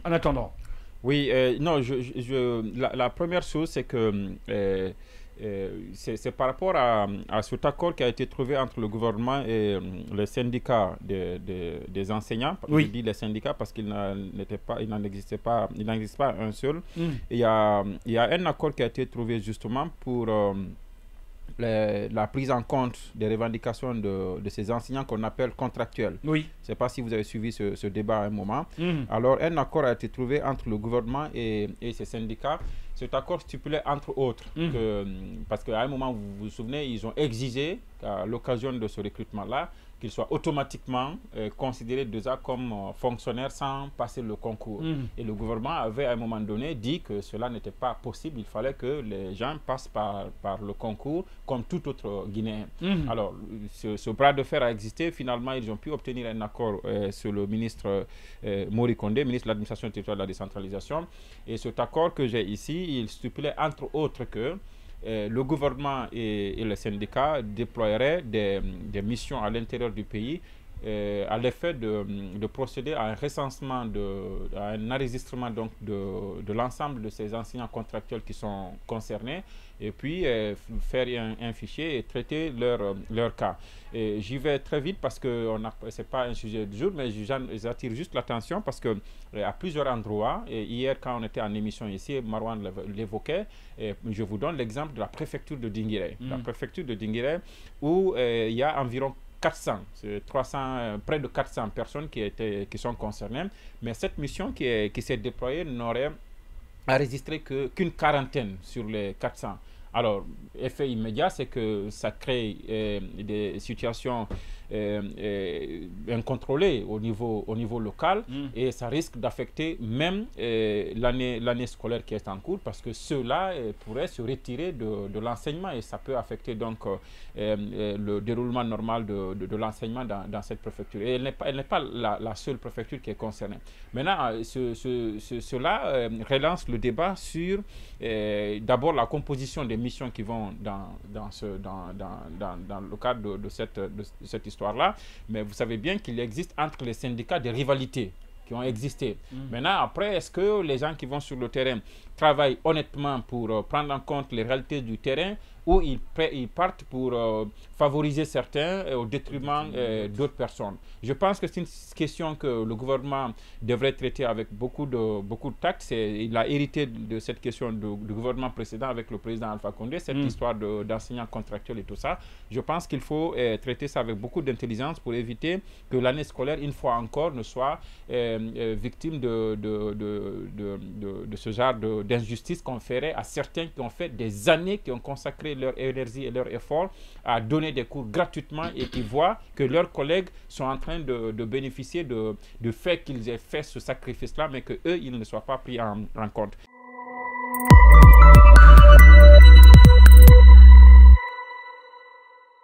en attendant? Oui, non, la première chose, c'est que c'est par rapport à cet accord qui a été trouvé entre le gouvernement et les syndicats des enseignants. Je Oui. dis les syndicats parce il n'en existait pas, il n'existe pas un seul. Mm. Il y a un accord qui a été trouvé justement pour la prise en compte des revendications de ces enseignants qu'on appelle contractuels. Oui. Je ne sais pas si vous avez suivi ce débat à un moment. Mm. Alors, un accord a été trouvé entre le gouvernement et ces syndicats. Cet accord stipulait, entre autres, parce qu'à un moment, vous vous souvenez, ils ont exigé, à l'occasion de ce recrutement-là, qu'ils soient automatiquement considérés déjà comme fonctionnaires sans passer le concours. Et le gouvernement avait à un moment donné dit que cela n'était pas possible. Il fallait que les gens passent par le concours comme tout autre Guinéen. Alors, ce bras de fer a existé. Finalement, ils ont pu obtenir un accord sur le ministre Mori Kondé, ministre de l'Administration territoriale et de la décentralisation. Et cet accord que j'ai ici, il stipulait entre autres que le gouvernement et les syndicats déploieraient des missions à l'intérieur du pays à l'effet de procéder à un recensement, à un enregistrement donc de l'ensemble de ces enseignants contractuels qui sont concernés et puis faire un fichier et traiter leur cas. J'y vais très vite parce que ce n'est pas un sujet du jour, mais j'attire juste l'attention parce que à plusieurs endroits, et hier quand on était en émission ici, Marwan l'évoquait, je vous donne l'exemple de la préfecture de Dinguiraye. La préfecture de Dinguiraye où il y a environ 400, 300, près de 400 personnes qui sont concernées. Mais cette mission qui s'est déployée n'aurait enregistré qu'une quarantaine sur les 400. Alors, effet immédiat, c'est que ça crée des situations incontrôlées au niveau local et ça risque d'affecter même l'année scolaire qui est en cours parce que ceux-là pourraient se retirer de l'enseignement et ça peut affecter donc le déroulement normal de l'enseignement dans cette préfecture. Et elle n'est pas la seule préfecture qui est concernée. Maintenant, cela relance le débat sur d'abord la composition des missions qui vont dans le cadre de cette histoire-là. Mais vous savez bien qu'il existe entre les syndicats des rivalités qui ont existé. Maintenant, après, est-ce que les gens qui vont sur le terrain travaillent honnêtement pour prendre en compte les réalités du terrain ou ils partent pour favoriser certains au détriment d'autres personnes? Je pense que c'est une question que le gouvernement devrait traiter avec beaucoup de tact. Il a hérité de cette question du gouvernement précédent avec le président Alpha Condé, cette histoire d'enseignants contractuels et tout ça. Je pense qu'il faut traiter ça avec beaucoup d'intelligence pour éviter que l'année scolaire, une fois encore, ne soit victime de ce genre d'injustice qu'on ferait à certains qui ont fait des années, qui ont consacré leur énergie et leur effort à donner des cours gratuitement et qui voient que leurs collègues sont en train de bénéficier du fait qu'ils aient fait ce sacrifice-là, mais qu'eux, ils ne soient pas pris en compte.